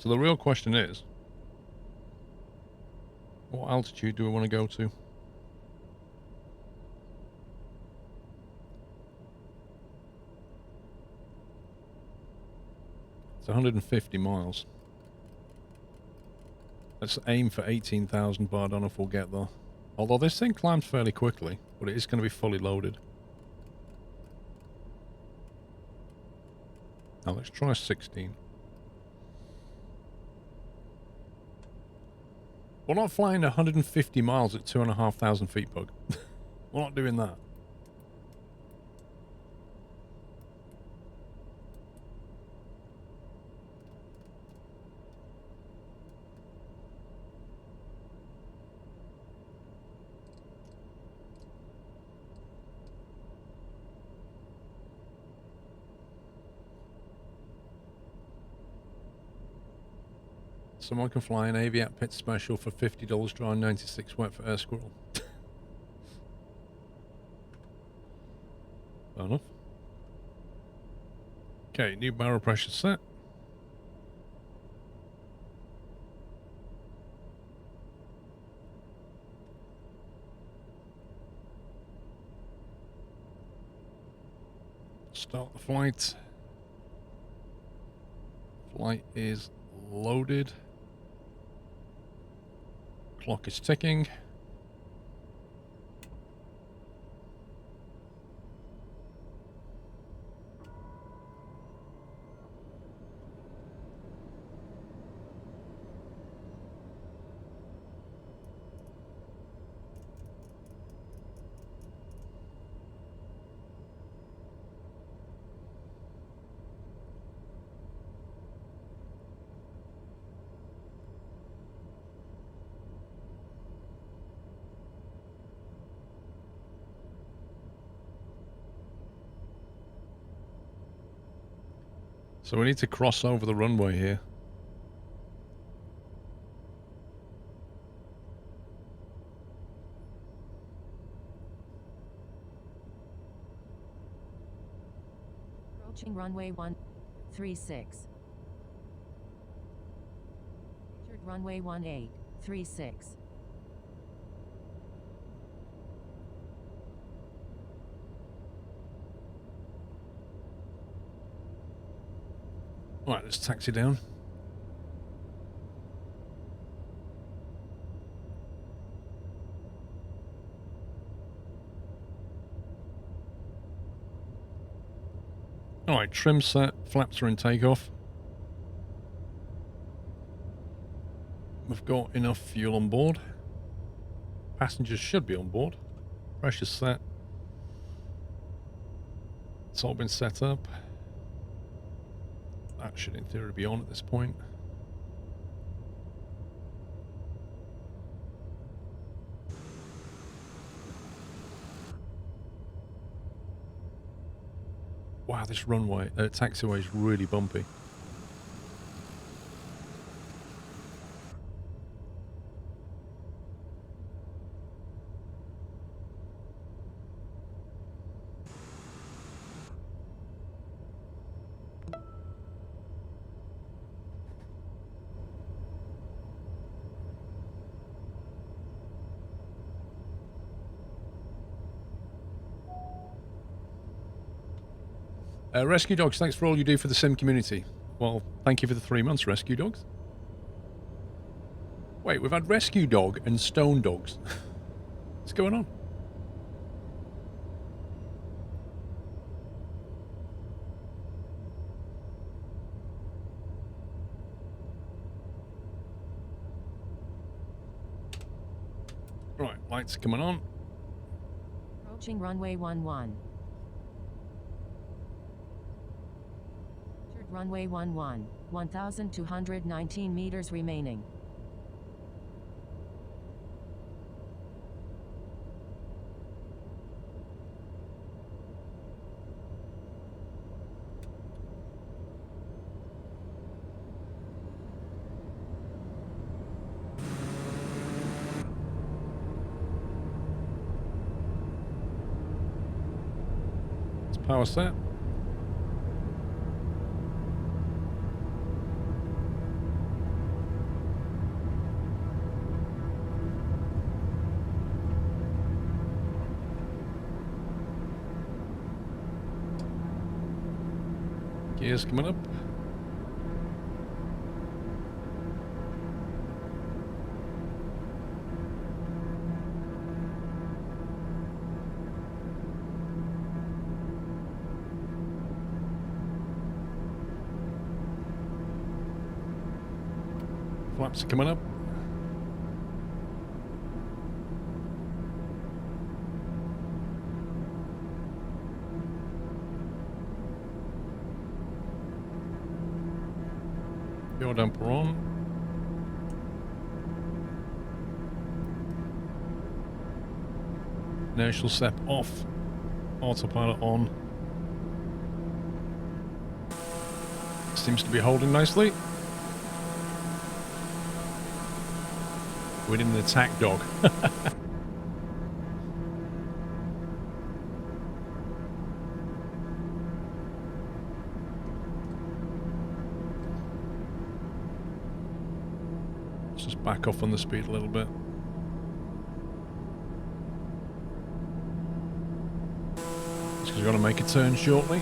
So the real question is, what altitude do we want to go to? It's 150 miles. Let's aim for 18,000, but I don't know if we'll get there. Although this thing climbs fairly quickly, but it is going to be fully loaded. Now let's try 16. We're not flying 150 miles at 2,500 feet, Bug. We're not doing that. Someone can fly an Aviat Pit Special for $50, dry 96 wet for Air Squirrel. Fair enough. Okay, new barrel pressure set. Start the flight. Flight is loaded. Clock is ticking. So we need to cross over the runway here. Approaching runway 136. Entered runway 1836. Right, let's taxi down. Alright, trim set, flaps are in takeoff. We've got enough fuel on board. Passengers should be on board. Pressure set. It's all been set up. That should in theory be on at this point. Wow, this runway, taxiway is really bumpy. Rescue Dogs, thanks for all you do for the sim community. Well, thank you for the 3 months, Rescue Dogs. Wait, we've had Rescue Dog and Stone Dogs. What's going on? Right, lights are coming on. Approaching runway 11. Entered runway 11. 1,219 meters remaining. Power set. Gears coming up. Flaps are coming up. Fuel dumper on. Inertial step off. Autopilot on. Seems to be holding nicely. We need an attack dog. Let's just back off on the speed a little bit. Just because we're going to make a turn shortly.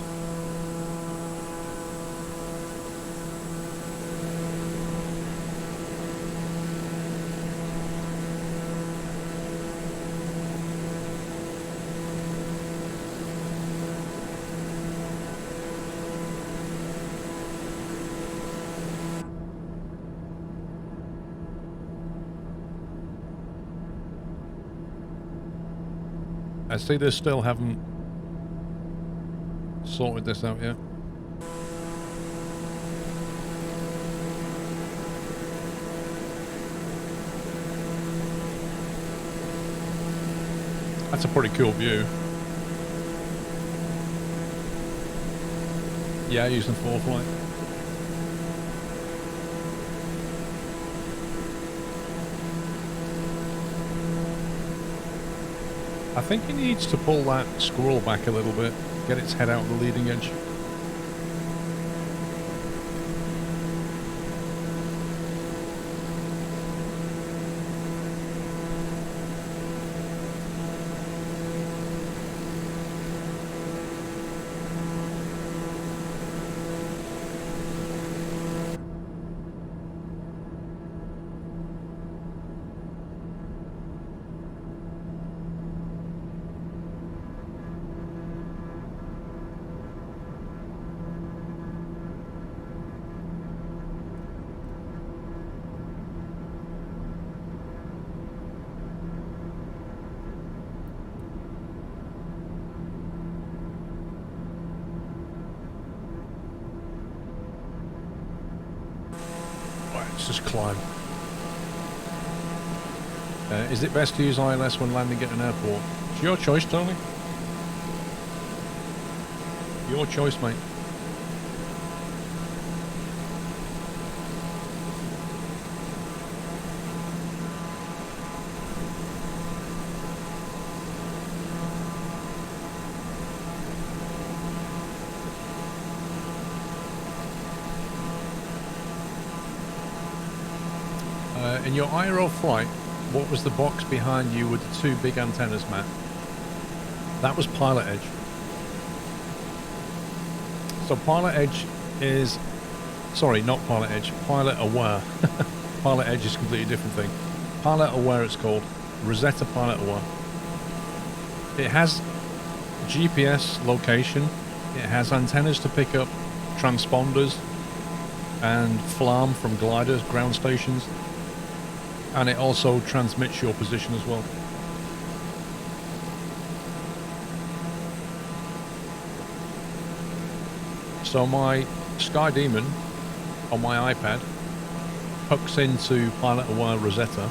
I see they still haven't sorted this out yet. That's a pretty cool view. Yeah, using 4-flight. I think he needs to pull that squirrel back a little bit, get its head out of the leading edge. Let's just climb. Is it best to use ILS when landing at an airport? It's your choice, Tony. Your choice, mate. In your IRL flight, what was the box behind you with the two big antennas, Matt? That was Pilot Edge. So Pilot Edge is... Sorry, not Pilot Edge. Pilot Aware. Pilot Edge is a completely different thing. Pilot Aware it's called. Rosetta Pilot Aware. It has GPS location. It has antennas to pick up transponders and FLARM from gliders, ground stations. And it also transmits your position as well. So my Sky Demon on my iPad hooks into Pilot Aware Rosetta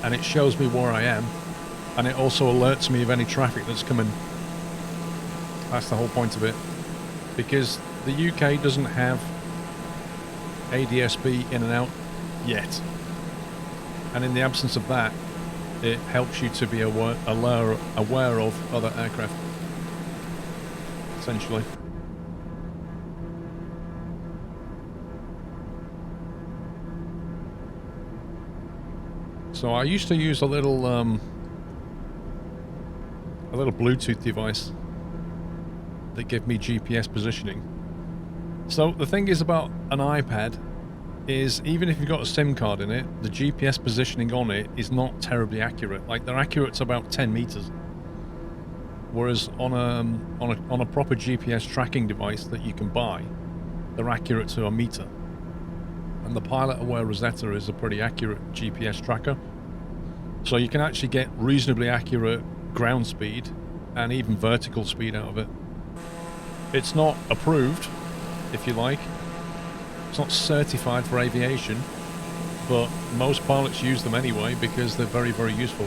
and it shows me where I am, and it also alerts me of any traffic that's coming. That's the whole point of it, because the UK doesn't have ADS-B in and out yet, and in the absence of that, it helps you to be aware of other aircraft, essentially. So I used to use a little Bluetooth device that give me GPS positioning. So the thing is about an iPad is even if you've got a SIM card in it, the GPS positioning on it is not terribly accurate. Like, they're accurate to about 10 meters. Whereas on a proper GPS tracking device that you can buy, they're accurate to a meter. And the Pilot Aware Rosetta is a pretty accurate GPS tracker. So you can actually get reasonably accurate ground speed and even vertical speed out of it. It's not approved, if you like. It's not certified for aviation, but most pilots use them anyway because they're very, very useful.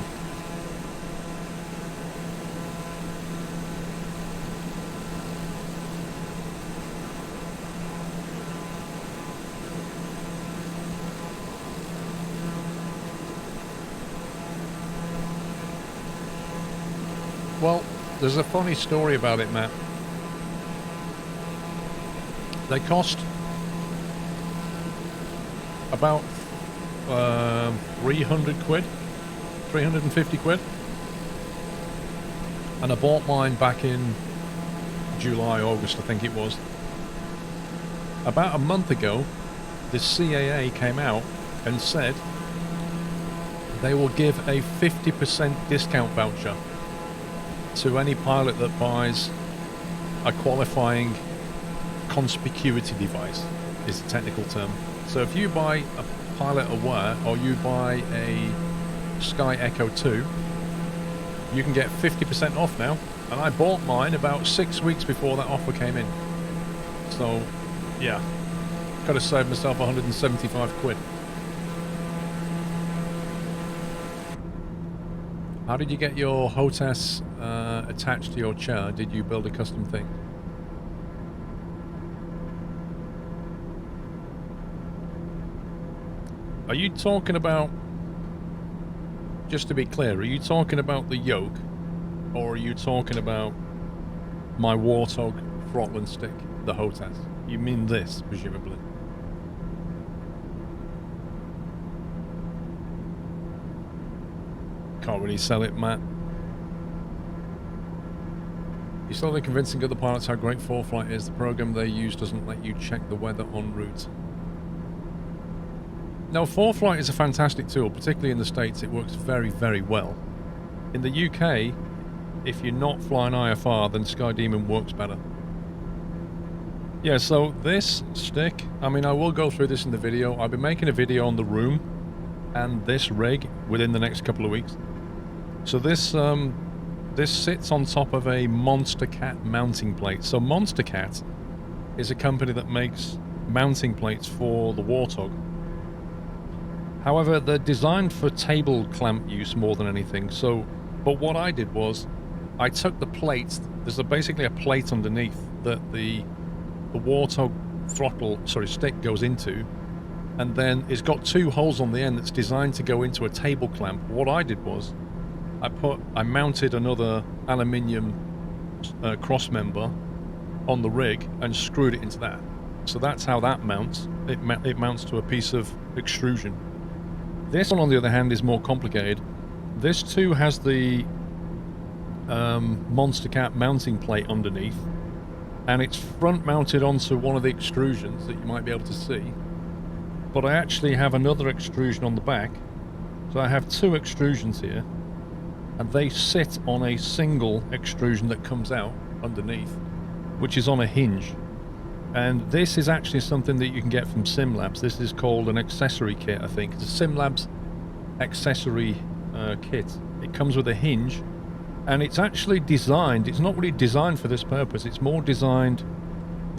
Well, there's a funny story about it, Matt. They cost about 300 quid, 350 quid. And I bought mine back in July, August, I think it was. About a month ago, the CAA came out and said they will give a 50% discount voucher to any pilot that buys a qualifying conspicuity device, is the technical term. So if you buy a Pilot Aware or you buy a Sky Echo 2, you can get 50% off now. And I bought mine about 6 weeks before that offer came in. So, yeah, could have saved myself 175 quid. How did you get your hostess attached to your chair? Did you build a custom thing? Are you talking about, just to be clear, are you talking about the yoke, or are you talking about my Warthog throttle and stick, the hostess? You mean this, presumably? Can't really sell it, Matt. You still are convincing other pilots how great 4Flight is. The program they use doesn't let you check the weather en route. Now, 4Flight is a fantastic tool, particularly in the States. It works very, very well. In the UK, if you're not flying IFR, then Sky Demon works better. Yeah, so this stick, I mean, I will go through this in the video. I'll be making a video on the room and this rig within the next couple of weeks. So this this sits on top of a Monster Cat mounting plate. So Monster Cat is a company that makes mounting plates for the Warthog. However, they're designed for table clamp use more than anything. So, but what I did was, I took the plates. There's basically a plate underneath that the Warthog stick goes into, and then it's got two holes on the end that's designed to go into a table clamp. What I did was, I mounted another aluminium cross member on the rig and screwed it into that. So that's how that mounts. It mounts to a piece of extrusion. This one, on the other hand, is more complicated. This too has the Monster Cat mounting plate underneath, and it's front mounted onto one of the extrusions that you might be able to see. But I actually have another extrusion on the back, so I have two extrusions here, and they sit on a single extrusion that comes out underneath, which is on a hinge. And this is actually something that you can get from SimLabs. This is called an accessory kit, I think. It's a SimLabs accessory kit. It comes with a hinge, and it's actually designed, it's not really designed for this purpose, it's more designed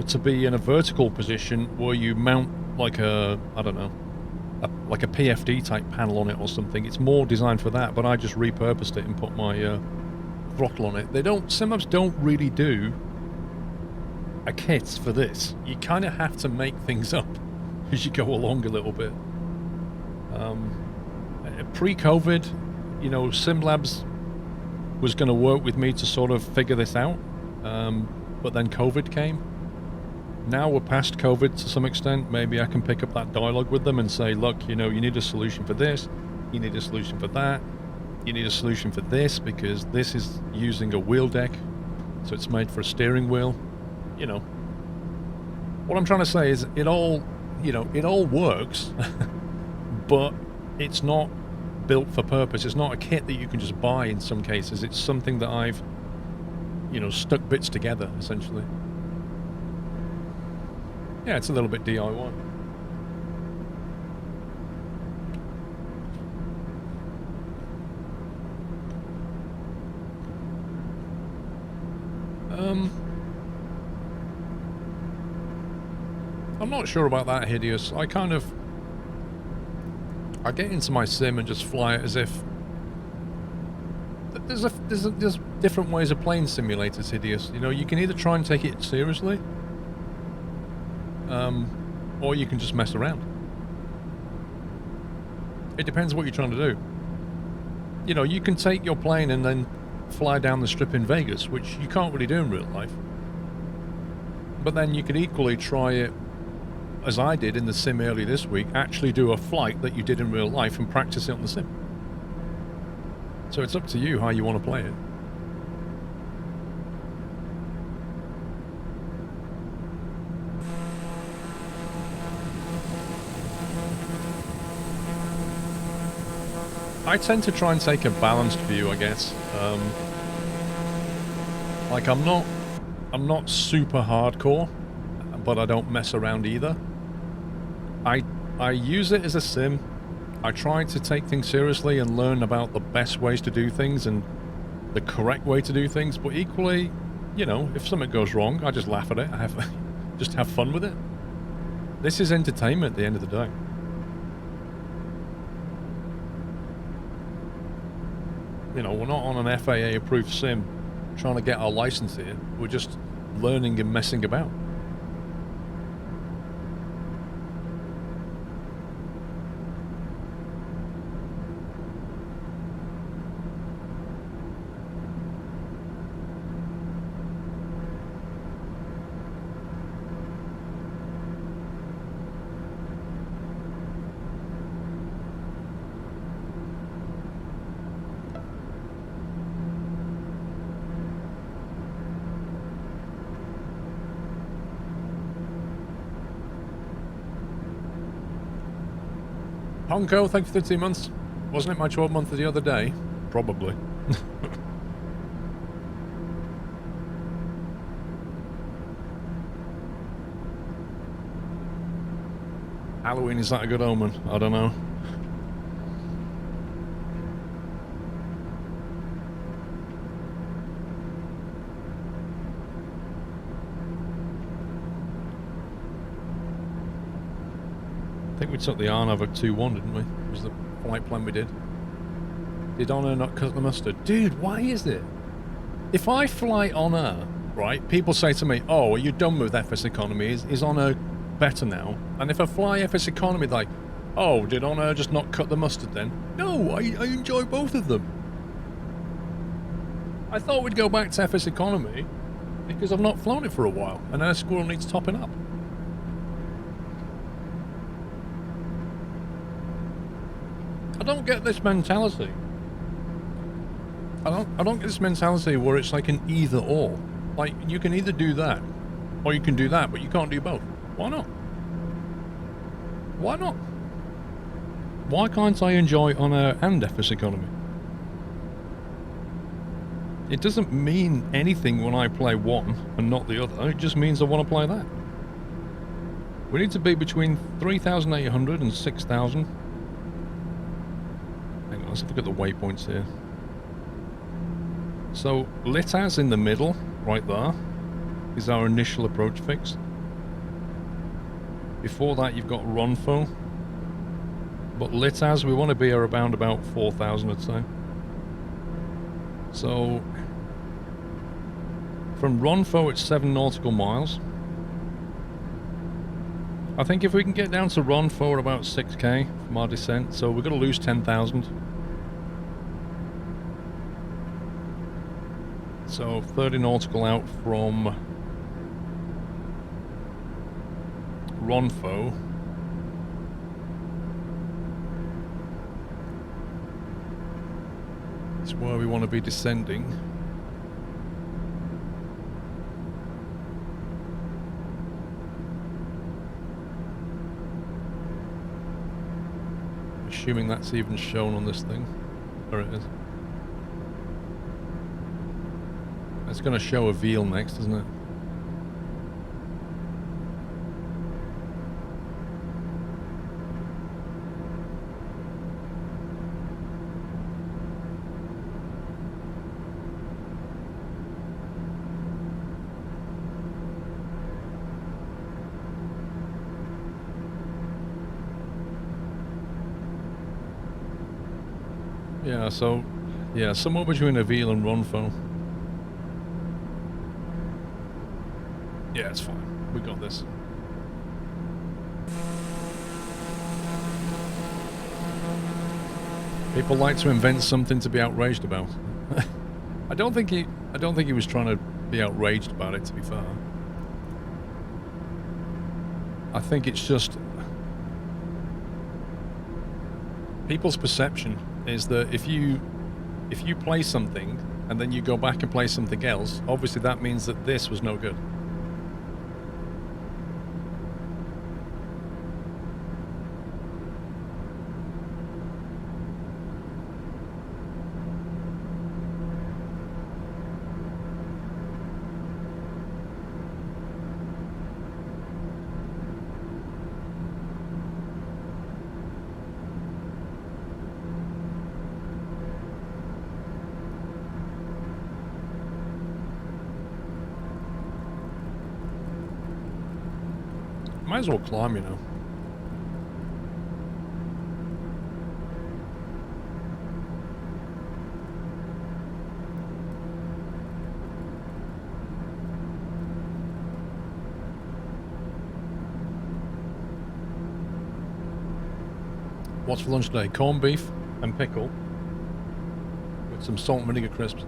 to be in a vertical position where you mount like a, I don't know, like a PFD type panel on it or something. It's more designed for that, but I just repurposed it and put my throttle on it. SimLabs don't really do a kit for this. You kind of have to make things up as you go along a little bit. Pre-COVID, you know, SimLabs was going to work with me to sort of figure this out, but then COVID came. Now we're past COVID to some extent. Maybe I can pick up that dialogue with them and say, look, you know, you need a solution for this, you need a solution for that, you need a solution for this, because this is using a wheel deck So it's made for a steering wheel. You know. What I'm trying to say is it all, you know, it all works, but it's not built for purpose. It's not a kit that you can just buy in some cases. It's something that I've, you know, stuck bits together, essentially. Yeah, it's a little bit DIY. I'm not sure about that, Hideous. I get into my sim and just fly it as if there's different ways of playing simulators, Hideous. You know, you can either try and take it seriously, or you can just mess around. It depends what you're trying to do. You know, you can take your plane and then fly down the strip in Vegas, which you can't really do in real life. But then you could equally try it, as I did in the sim earlier this week, actually do a flight that you did in real life and practice it on the sim. So it's up to you how you want to play it. I tend to try and take a balanced view, I guess. Like I'm not super hardcore, but I don't mess around either. I use it as a sim. I try to take things seriously and learn about the best ways to do things and the correct way to do things, but equally, you know, if something goes wrong, I just laugh at it. Just have fun with it. This is entertainment at the end of the day. You know, we're not on an FAA approved sim trying to get our license here. We're just learning and messing about. Honko, thank you for 13 months. Wasn't it my 12 month the other day? Probably. Halloween, is that a good omen? I don't know. I think we took the Arnav at 2-1, didn't we? Was the flight plan we did. Did Honor not cut the mustard? Dude, why is it? If I fly Honor, right, people say to me, oh, are you done with FS Economy? Is Honor better now? And if I fly FS Economy, like, oh, did Honor just not cut the mustard then? No, I enjoy both of them. I thought we'd go back to FS Economy because I've not flown it for a while, and our Squirrel needs topping up. I don't get this mentality. I don't get this mentality where it's like an either or. Like, you can either do that, or you can do that, but you can't do both. Why not? Why not? Why can't I enjoy Honor and FS Economy? It doesn't mean anything when I play one and not the other. It just means I want to play that. We need to be between 3,800 and 6,000. Hang on, let's look at the waypoints here. So, Litaz in the middle, right there, is our initial approach fix. Before that, you've got Ronfo. But Litaz, we want to be around about 4,000, I'd say. So, from Ronfo, it's 7 nautical miles. I think if we can get down to Ronfo at about 6k from our descent, so we're going to lose 10,000. So 30 nautical out from Ronfo. It's where we want to be descending. assuming that's even shown on this thing. There it is. It's going to show a veal next, isn't it? Yeah, so, yeah, somewhere between a veal and Ronfo. Yeah, it's fine. We got this. People like to invent something to be outraged about. I don't think he was trying to be outraged about it, to be fair. I think it's just people's perception is that if you play something and then you go back and play something else, obviously that means that this was no good. Might as well climb, you know. What's for lunch today? Corned beef and pickle with some salt and vinegar crisps.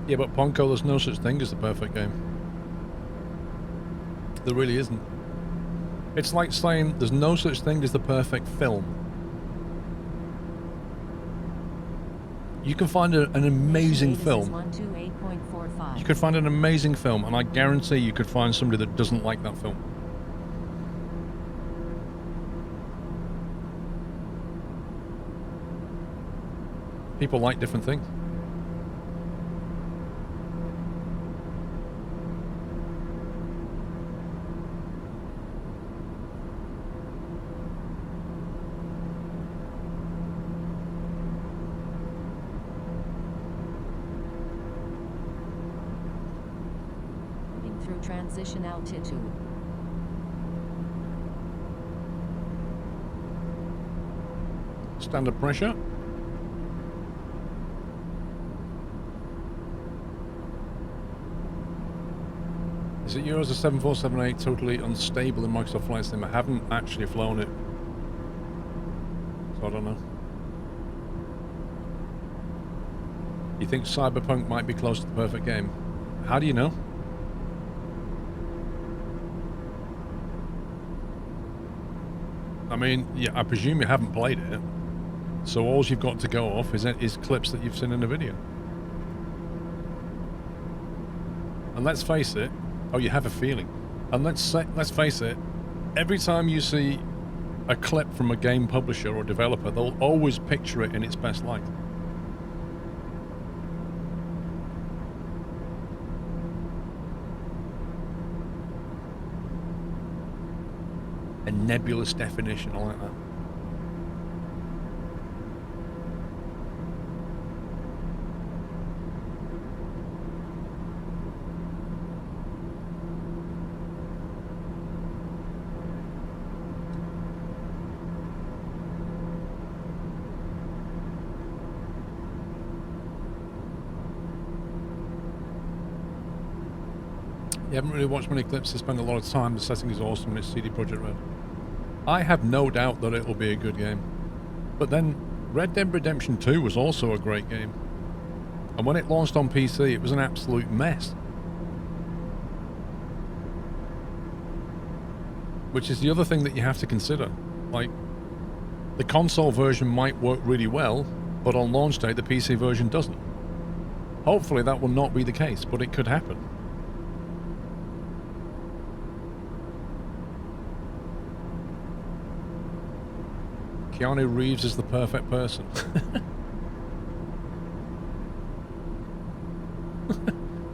Yeah, but Ponko, there's no such thing as the perfect game. There really isn't. It's like saying there's no such thing as the perfect film. You can find an amazing film. You could find an amazing film, and I guarantee you could find somebody that doesn't like that film. People like different things. Transition altitude. Standard pressure. Is it yours? A 7478 totally unstable in Microsoft Flight Sim? I haven't actually flown it, so I don't know. You think Cyberpunk might be close to the perfect game? How do you know? I mean, yeah, I presume you haven't played it, so all you've got to go off is clips that you've seen in the video. And let's face it, oh, you have a feeling. And let's face it, every time you see a clip from a game publisher or developer, they'll always picture it in its best light. A nebulous definition, I like that. You haven't really watched many clips. I spend a lot of time. The setting is awesome and it's CD Projekt Red. I have no doubt that it'll be a good game. But then Red Dead Redemption 2 was also a great game. And when it launched on PC, it was an absolute mess. Which is the other thing that you have to consider. Like, the console version might work really well, but on launch day the PC version doesn't. Hopefully that will not be the case, but it could happen. Keanu Reeves is the perfect person.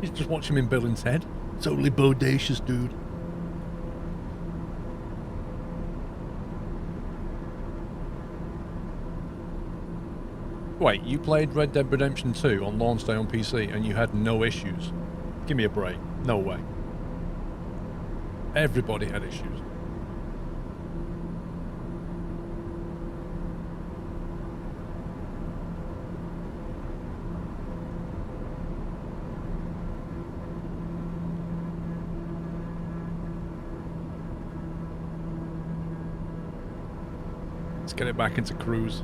You just watch him in Bill and Ted. Totally bodacious, dude. Wait, you played Red Dead Redemption 2 on launch day on PC and you had no issues? Give me a break. No way. Everybody had issues. Let's get it back into cruise.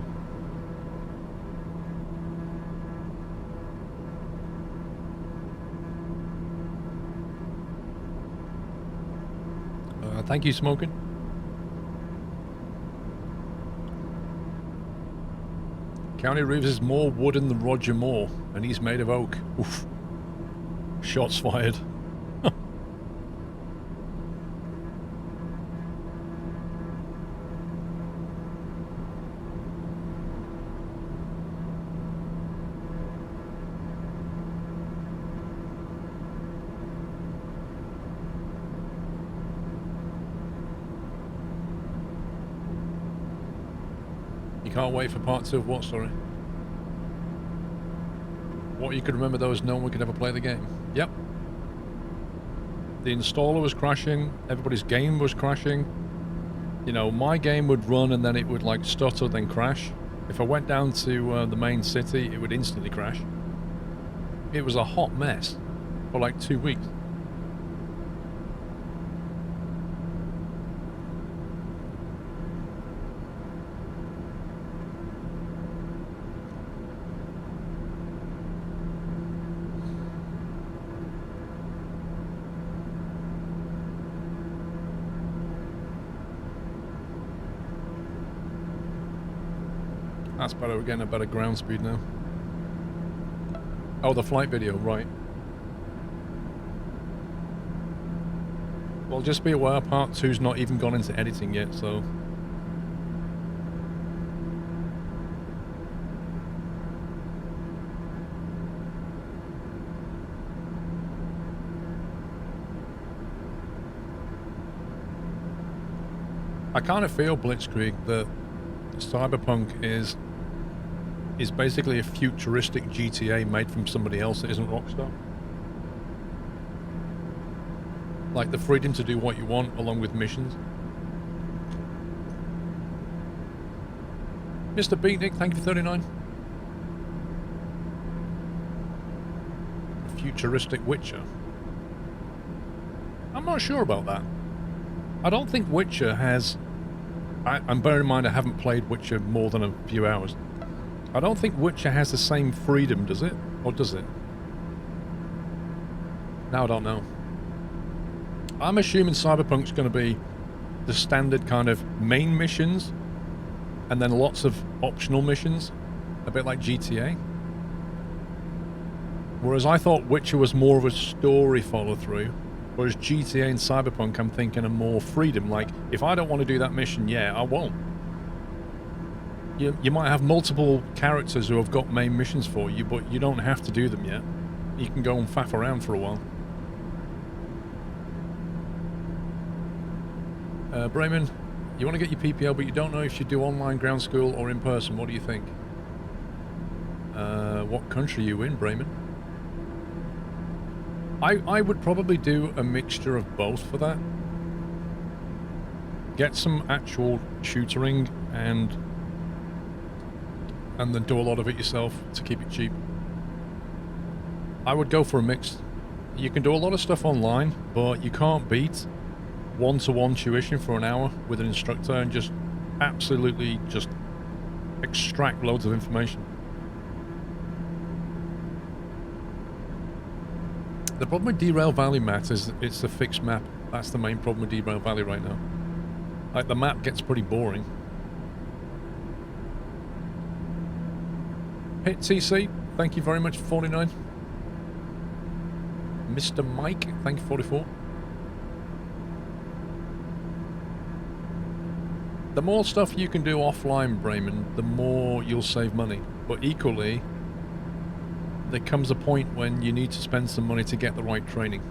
Thank you, Smoking. Keanu Reeves is more wooden than Roger Moore, and he's made of oak. Oof. Shots fired. Can't wait for part 2 of what, sorry? What you could remember though is no one could ever play the game. Yep. The installer was crashing, everybody's game was crashing. You know, my game would run and then it would like stutter, then crash. If I went down to the main city, it would instantly crash. It was a hot mess for like 2 weeks. That's better, we're getting a better ground speed now. Oh, the flight video, right. Well, just be aware, part 2's not even gone into editing yet, so... I kind of feel, Blitzkrieg, that Cyberpunk is basically a futuristic GTA made from somebody else that isn't Rockstar. Like the freedom to do what you want along with missions. Mr. Beatnik, thank you for 39. A futuristic Witcher. I'm not sure about that. I don't think Witcher has... I'm bearing in mind I haven't played Witcher more than a few hours. I don't think Witcher has the same freedom, does it? Or does it? Now I don't know. I'm assuming Cyberpunk's going to be the standard kind of main missions and then lots of optional missions, a bit like GTA. Whereas I thought Witcher was more of a story follow-through, whereas GTA and Cyberpunk I'm thinking are more freedom, like if I don't want to do that mission, yeah, I won't. You might have multiple characters who have got main missions for you, but you don't have to do them yet. You can go and faff around for a while. Brayman, you want to get your PPL, but you don't know if you do online ground school or in person. What do you think? What country are you in, Brayman? I would probably do a mixture of both for that. Get some actual tutoring and then do a lot of it yourself to keep it cheap. I would go for a mix. You can do a lot of stuff online, but you can't beat one-to-one tuition for an hour with an instructor and just absolutely just extract loads of information. The problem with Derail Valley, Matt, is it's a fixed map. That's the main problem with Derail Valley right now. Like, the map gets pretty boring. Hit TC, thank you very much for 49. Mr. Mike, thank you for 44. The more stuff you can do offline, Brayman, the more you'll save money. But equally, there comes a point when you need to spend some money to get the right training.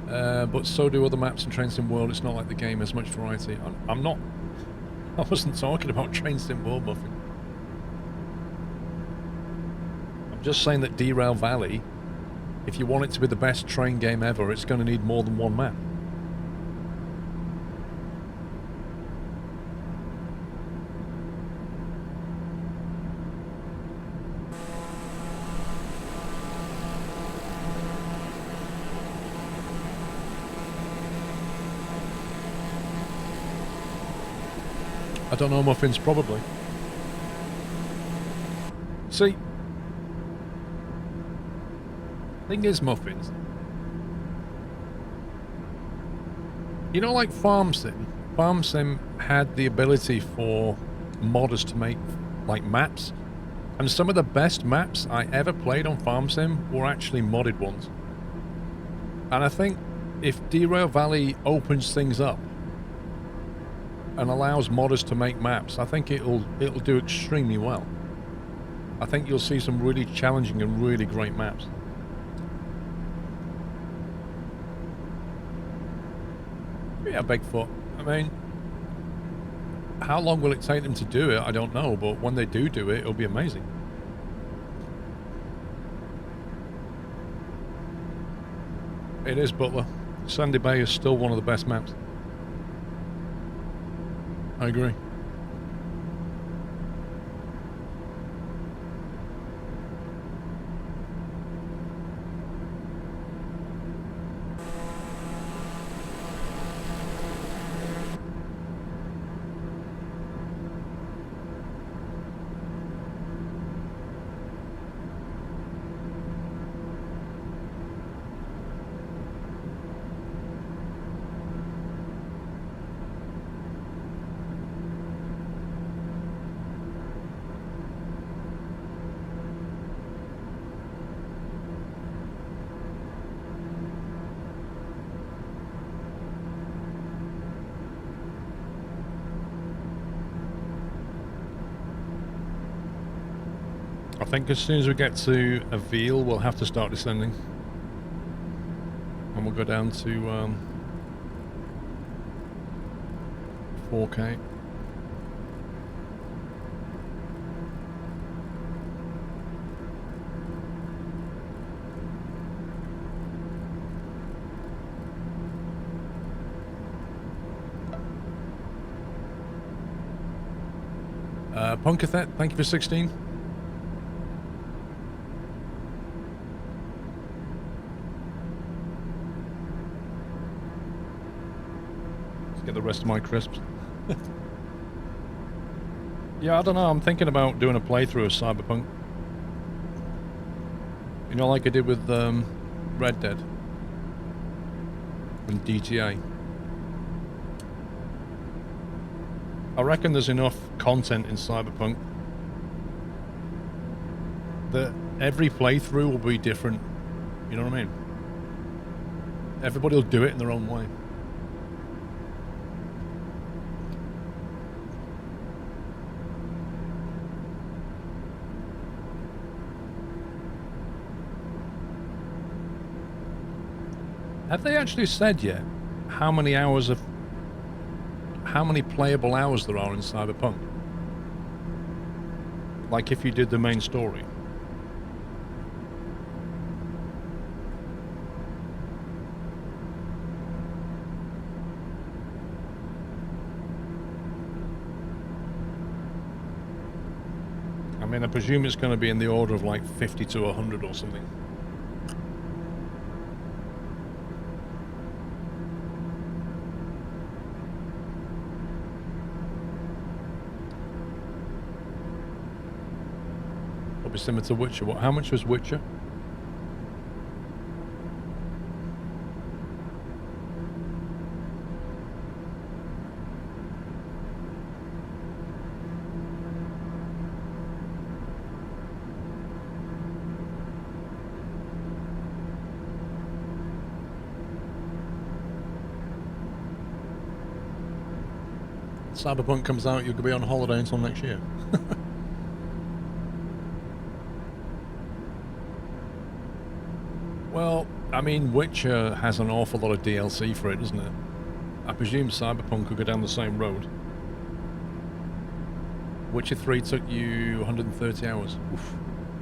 But so do other maps in Train Sim World. It's not like the game has much variety. I wasn't talking about Train Sim World, Muffin. I'm just saying that Derail Valley, if you want it to be the best train game ever, it's going to need more than one map. I don't know, Muffins, probably. See, thing is, Muffins, you know, like Farm Sim had the ability for modders to make, like, maps, and some of the best maps I ever played on Farm Sim were actually modded ones. And I think if Derail Valley opens things up and allows modders to make maps, I think it'll do extremely well. I think you'll see some really challenging and really great maps. Yeah, Bigfoot. I mean, how long will it take them to do it? I don't know, but when they do it, it'll be amazing. It is, Butler. Sandy Bay is still one of the best maps. I agree. I think as soon as we get to a Veal, we'll have to start descending. And we'll go down to 4K. Punkathet, thank you for 16. Get the rest of my crisps. Yeah, I don't know. I'm thinking about doing a playthrough of Cyberpunk. You know, like I did with Red Dead and GTA. I reckon there's enough content in Cyberpunk that every playthrough will be different. You know what I mean? Everybody will do it in their own way. Have they actually said yet how many playable hours there are in Cyberpunk? Like if you did the main story. I mean, I presume it's going to be in the order of like 50 to 100 or something. Similar to Witcher. How much was Witcher? Cyberpunk comes out, you'll be on holiday until next year. Well, I mean, Witcher has an awful lot of DLC for it, doesn't it? I presume Cyberpunk could go down the same road. Witcher 3 took you 130 hours. Oof,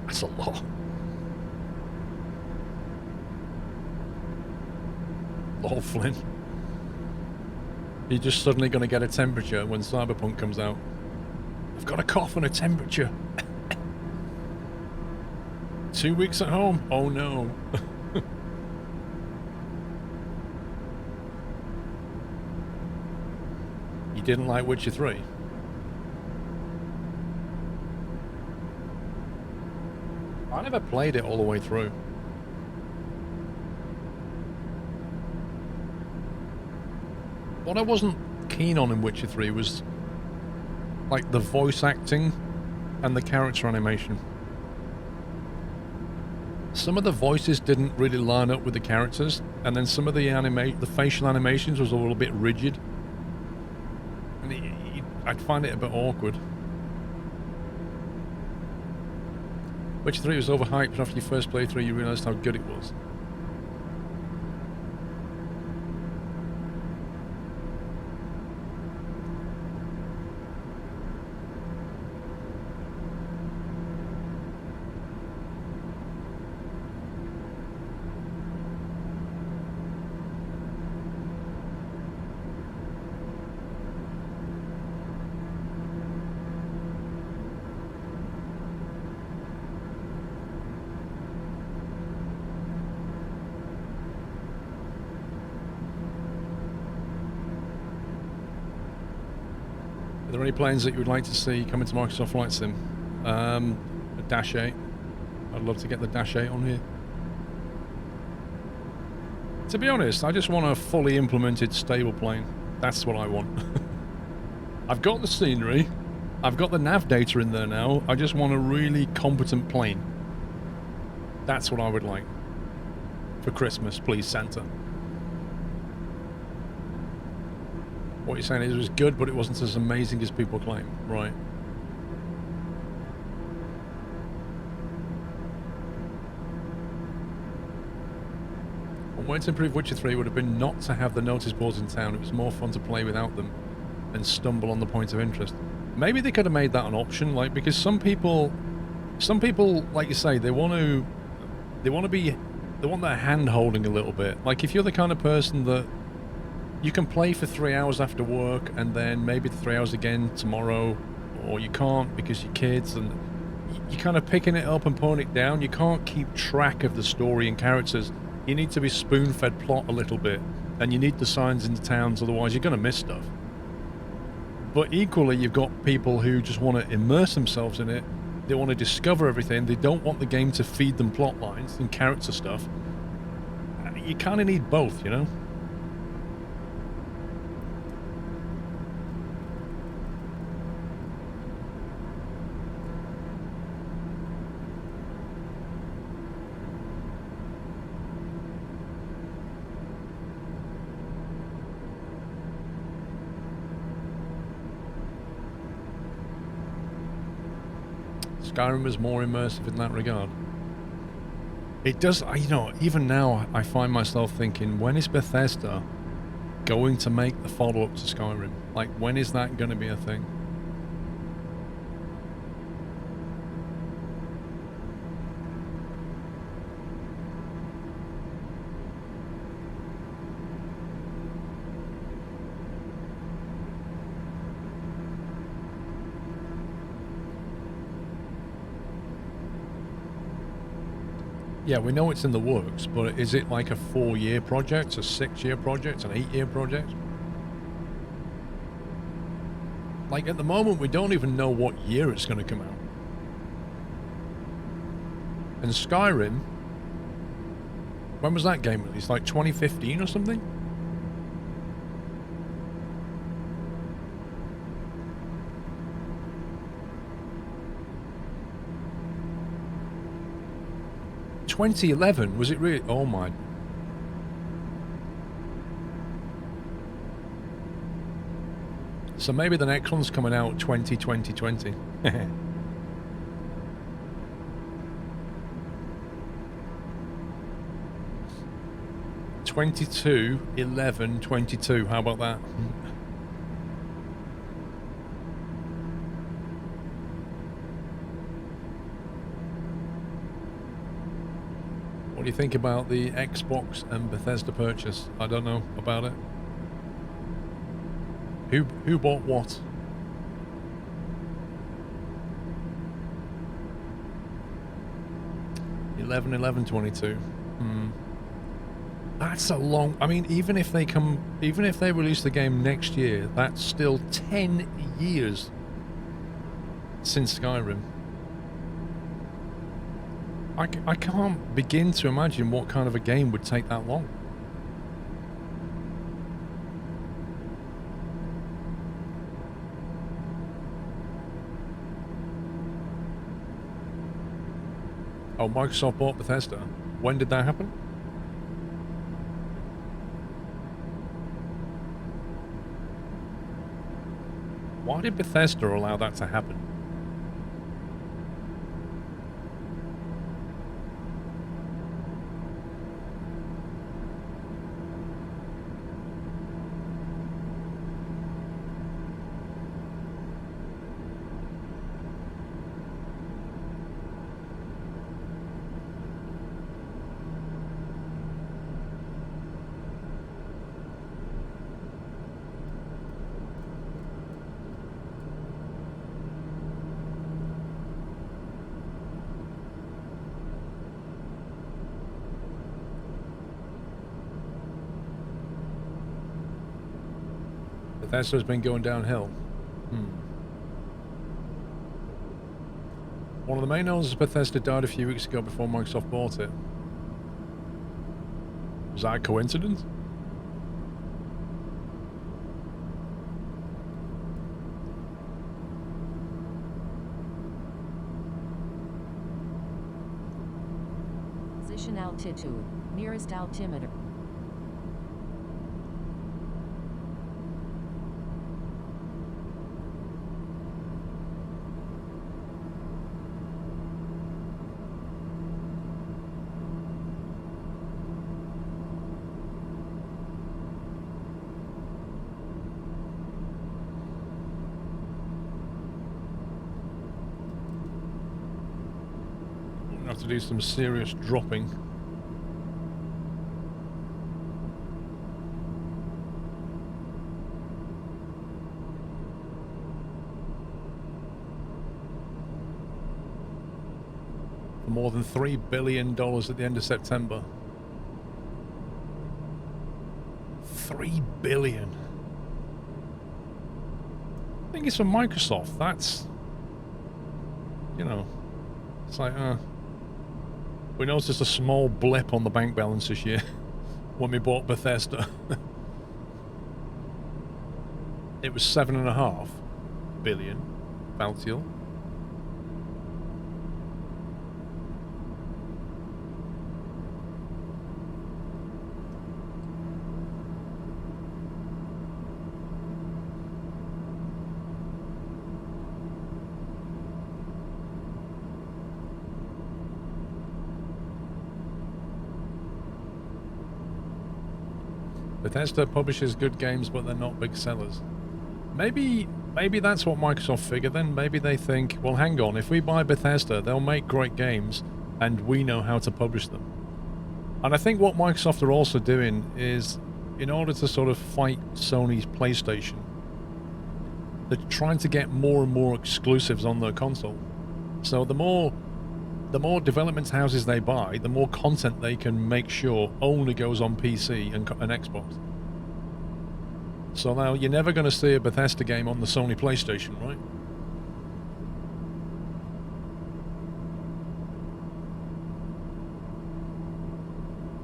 that's a lot. Lord Flynn. You're just suddenly going to get a temperature when Cyberpunk comes out. I've got a cough and a temperature. 2 weeks at home? Oh no. You didn't like Witcher 3? I never played it all the way through. What I wasn't keen on in Witcher 3 was like the voice acting and the character animation. Some of the voices didn't really line up with the characters, and then some of the facial animations was a little bit rigid. And I'd find it a bit awkward. Witcher 3 was overhyped, but after your first playthrough you realised how good it was. Are there any planes that you would like to see come into Microsoft Flight Sim? A Dash 8. I'd love to get the Dash 8 on here. To be honest, I just want a fully implemented stable plane. That's what I want. I've got the scenery. I've got the nav data in there now. I just want a really competent plane. That's what I would like. For Christmas, please, Santa. What you're saying is it was good, but it wasn't as amazing as people claim. Right. A way to improve Witcher 3 would have been not to have the notice boards in town. It was more fun to play without them and stumble on the point of interest. Maybe they could have made that an option, like, because some people, like you say, they want that hand holding a little bit. Like, if you're the kind of person that you can play for 3 hours after work and then maybe the 3 hours again tomorrow, or you can't because you're kids and you're kind of picking it up and pulling it down. You can't keep track of the story and characters. You need to be spoon-fed plot a little bit, and you need the signs in the towns, otherwise you're going to miss stuff. But equally, you've got people who just want to immerse themselves in it. They want to discover everything. They don't want the game to feed them plot lines and character stuff. You kind of need both, you know? Skyrim was more immersive in that regard. It does, you know, even now I find myself thinking, when is Bethesda going to make the follow-up to Skyrim? Like, when is that going to be a thing? Yeah, we know it's in the works, but is it like a 4-year project, a 6-year project, an 8-year project? Like, at the moment, we don't even know what year it's going to come out. And Skyrim, when was that game released? Like 2015 or something? $2011, was it really? Oh my. So maybe the next one's coming out 2020. 22/11/22. How about that? What do you think about the Xbox and Bethesda purchase? I don't know about it. Who bought what? (11/11/22). That's a long. I mean, even if they release the game next year, that's still 10 years since Skyrim. I can't begin to imagine what kind of a game would take that long. Oh, Microsoft bought Bethesda. When did that happen? Why did Bethesda allow that to happen? Bethesda's been going downhill. One of the main owners of Bethesda died a few weeks ago before Microsoft bought it. Was that a coincidence? Position altitude. Nearest altimeter. Have to do some serious dropping. For more than $3 billion at the end of September. $3 billion. I think it's from Microsoft. That's, you know, it's like, we noticed a small blip on the bank balance this year when we bought Bethesda. It was $7.5 billion. Valtiel. Bethesda publishes good games, but they're not big sellers. Maybe that's what Microsoft figured then. Maybe they think, well, hang on, if we buy Bethesda, they'll make great games, and we know how to publish them. And I think what Microsoft are also doing is, in order to sort of fight Sony's PlayStation, they're trying to get more and more exclusives on their console. So the more development houses they buy, the more content they can make sure only goes on PC and Xbox. So now you're never going to see a Bethesda game on the Sony PlayStation, right?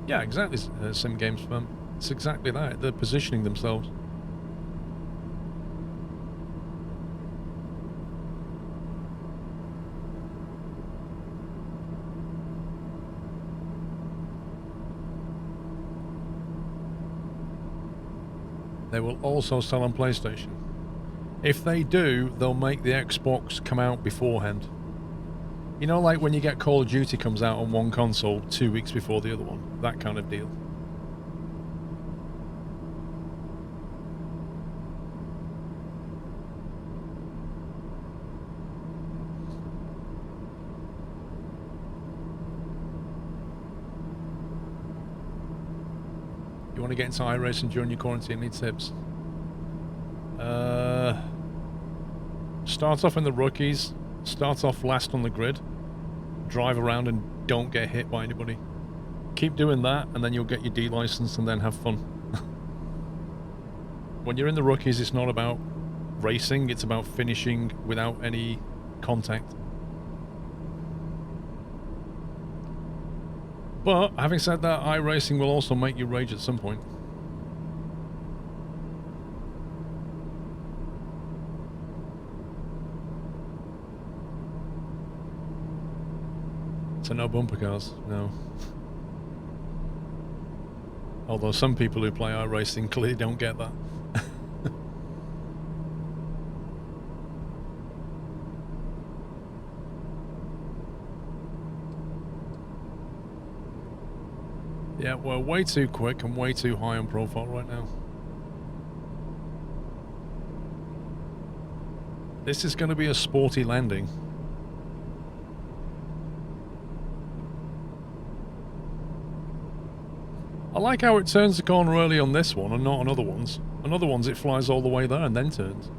Yeah, exactly, Sim Games Firm. It's exactly that. They're positioning themselves. They will also sell on PlayStation. If they do, they'll make the Xbox come out beforehand. You know, like when you get Call of Duty comes out on one console 2 weeks before the other one. That kind of deal. You want to get into iRacing during your quarantine, need tips? Start off in the rookies, start off last on the grid, drive around and don't get hit by anybody. Keep doing that and then you'll get your D license and then have fun. When you're in the rookies, it's not about racing, it's about finishing without any contact. But, having said that, iRacing will also make you rage at some point. So no bumper cars, no. Although some people who play iRacing clearly don't get that. Yeah, we're way too quick and way too high on profile right now. This is going to be a sporty landing. I like how it turns the corner early on this one and not on other ones. On other ones it flies all the way there and then turns.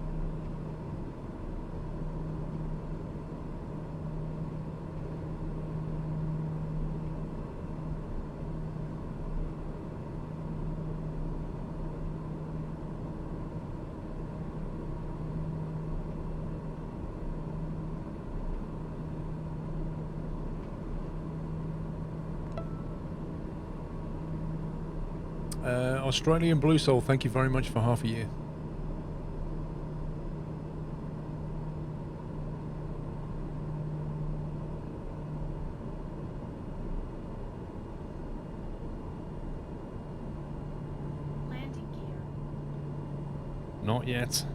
Australian Blue Soul, thank you very much for half a year. Landing gear. Not yet.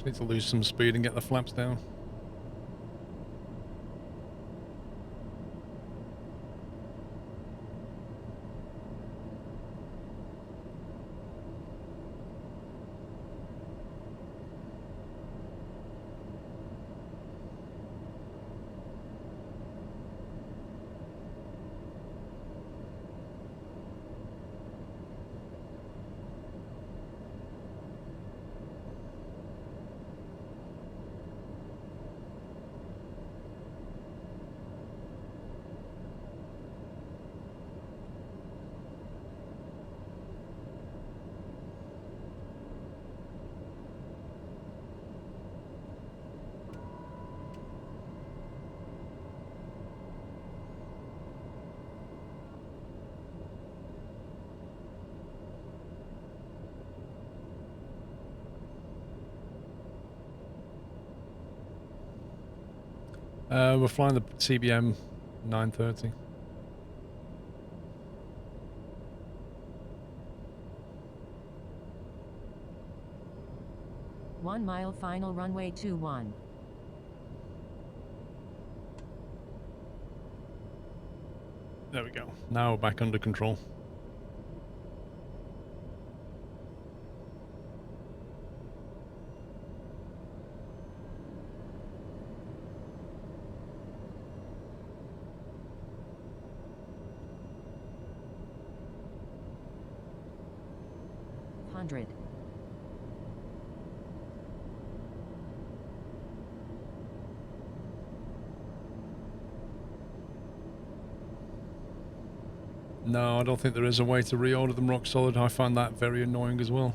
Just need to lose some speed and get the flaps down. We're flying the CBM 930. One mile final runway 21. There we go. Now we're back under control. Hundred. No, I don't think there is a way to reorder them rock solid. I find that very annoying as well.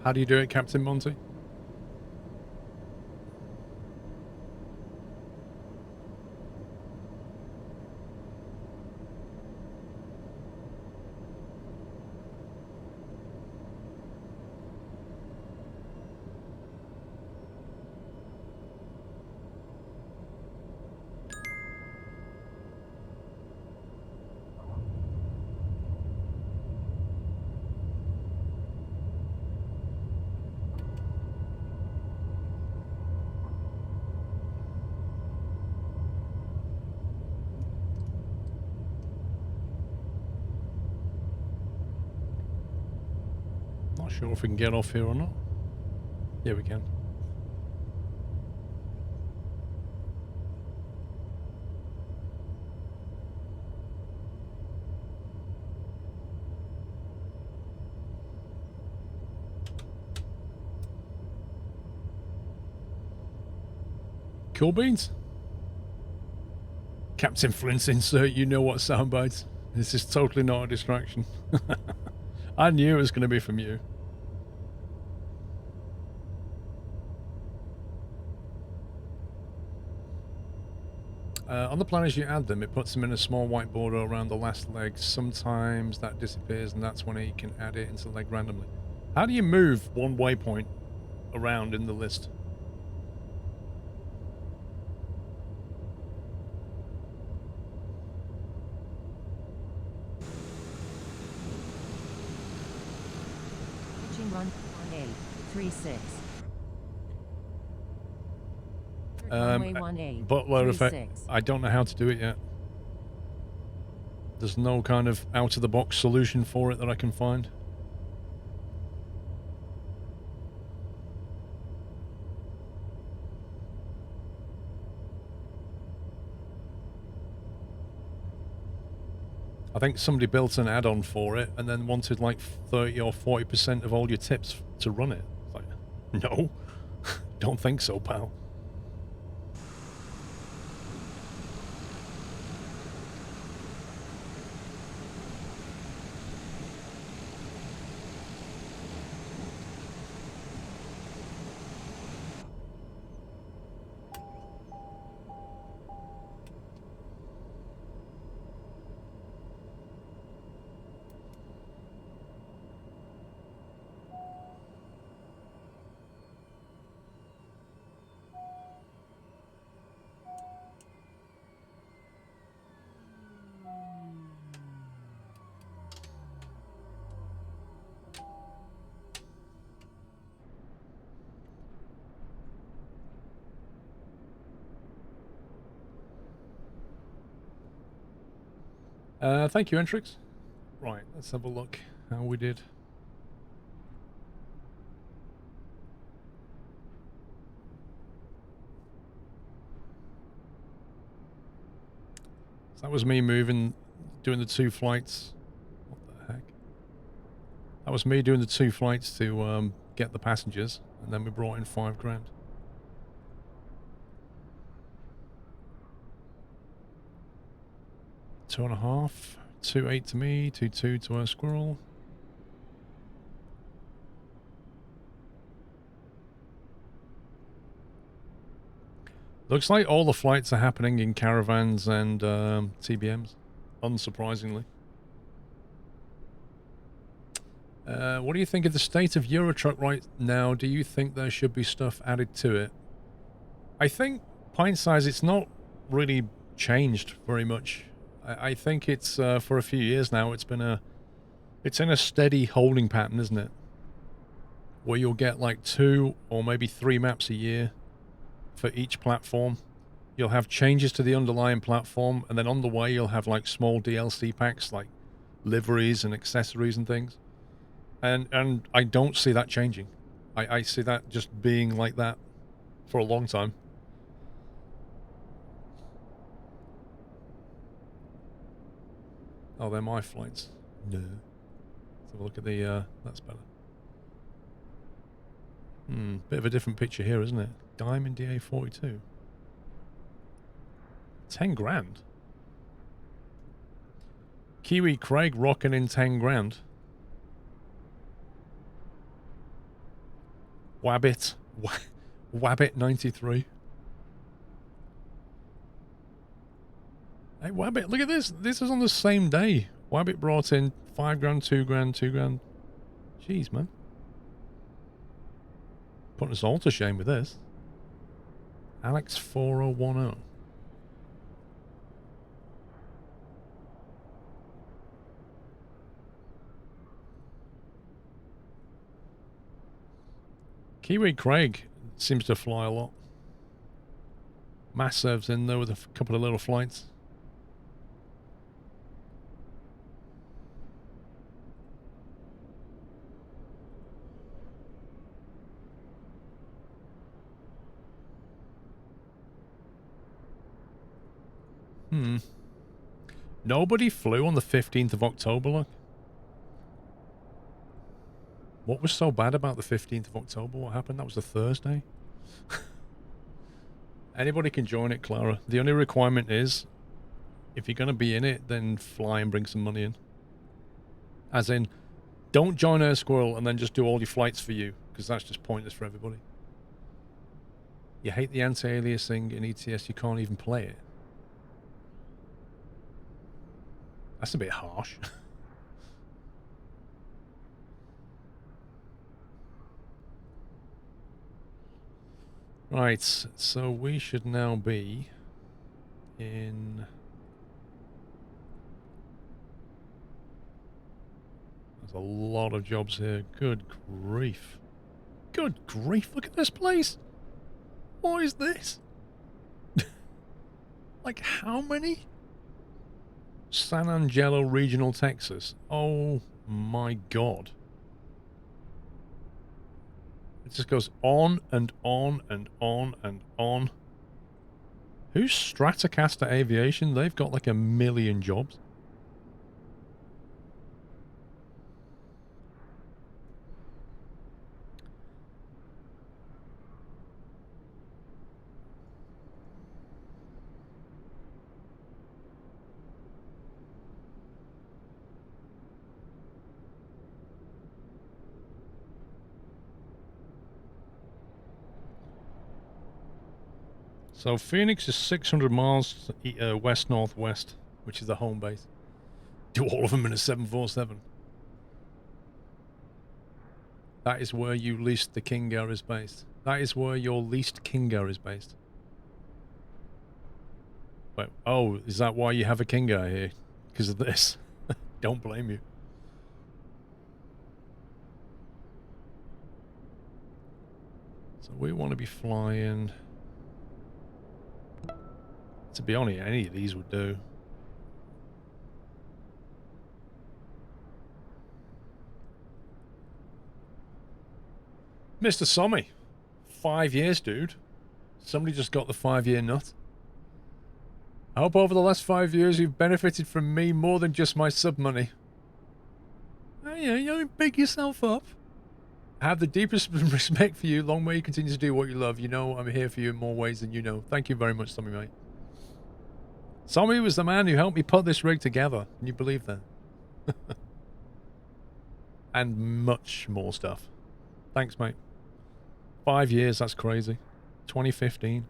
How do you do it, Captain Monty? Not sure if we can get off here or not. Yeah, we can. Cool beans. Captain Flint's insert, you know what soundbites. This is totally not a distraction. I knew it was going to be from you. On the plan as you add them, it puts them in a small white border around the last leg. Sometimes that disappears and that's when you can add it into the leg randomly. How do you move one waypoint around in the list? Pitching run 1836. Butler effect. I don't know how to do it yet. There's no kind of out-of-the-box solution for it that I can find. I think somebody built an add-on for it and then wanted like 30 or 40% of all your tips to run it. It's like, no, don't think so, pal. Thank you, Entrix. Right, let's have a look how we did. So that was me moving, doing the 2 flights. What the heck? That was me doing the 2 flights to get the passengers, and then we brought in 5 grand. Two and a half. 2.8 to me, 2.2 to Squirrel. Looks like all the flights are happening in caravans and TBMs, unsurprisingly. What do you think of the state of Eurotruck right now? Do you think there should be stuff added to it? I think pint size, it's not really changed very much. I think it's for a few years now. It's in a steady holding pattern, isn't it? Where you'll get like 2 or maybe 3 maps a year for each platform. You'll have changes to the underlying platform, and then on the way you'll have like small DLC packs, like liveries and accessories and things. And I don't see that changing. I see that just being like that for a long time. Oh, they're my flights. No. Let's have a look at the, that's better. Bit of a different picture here, isn't it? Diamond DA42. 10 grand? Kiwi Craig rocking in 10 grand. Wabbit. Wabbit 93. Hey, Wabbit, look at this. This is on the same day. Wabbit brought in 5 grand, 2 grand, 2 grand. Jeez, man. Putting us all to shame with this. Alex 4010. Kiwi Craig seems to fly a lot. Mass serves in there with a couple of little flights. Nobody flew on the 15th of October, look. What was so bad about the 15th of October? What happened? That was a Thursday? Anybody can join it, Clara. The only requirement is, if you're going to be in it, then fly and bring some money in. As in, don't join Air Squirrel and then just do all your flights for you, because that's just pointless for everybody. You hate the anti-aliasing in ETS, you can't even play it. That's a bit harsh. Right, so we should now be in... There's a lot of jobs here. Good grief. Good grief, look at this place. What is this? Like, how many? San Angelo Regional, Texas. Oh my god. It just goes on and on and on and on. Who's Stratocaster Aviation? They've got like 1 million jobs. So Phoenix is 600 miles west-northwest, which is the home base. Do all of them in a 747. That is where you least the King Air is based. That is where your least King Air is based. Wait, oh, is that why you have a King Air here? Because of this? Don't blame you. So we want to be flying... To be honest, any of these would do. Mr. Sommy, 5 years, dude. Somebody just got the 5-year nut. I hope over the last 5 years you've benefited from me more than just my sub money. Oh, yeah, you don't big yourself up. I have the deepest respect for you. Long may you continue to do what you love. You know I'm here for you in more ways than you know. Thank you very much, Sommy, mate. Sommy was the man who helped me put this rig together. Can you believe that? And much more stuff. Thanks, mate. 5 years, that's crazy. 2015.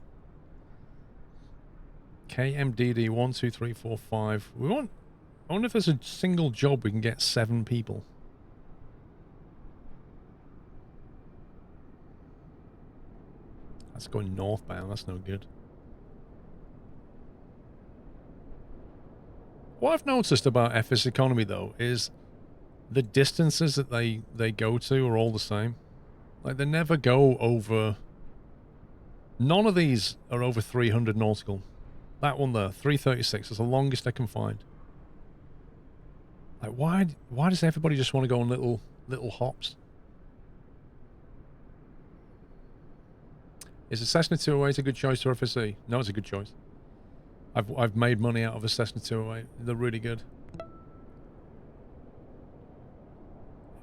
KMDD 1, 2, 3, 4, 5. I wonder if there's a single job we can get 7 people. That's going northbound, that's no good. What I've noticed about FS Economy, though, is the distances that they go to are all the same. Like, they never go over... None of these are over 300 nautical. That one there, 336, is the longest I can find. Like, why does everybody just want to go on little hops? Is a Cessna 208 a good choice for FSE? No, it's a good choice. I've made money out of a Cessna 208. They're really good.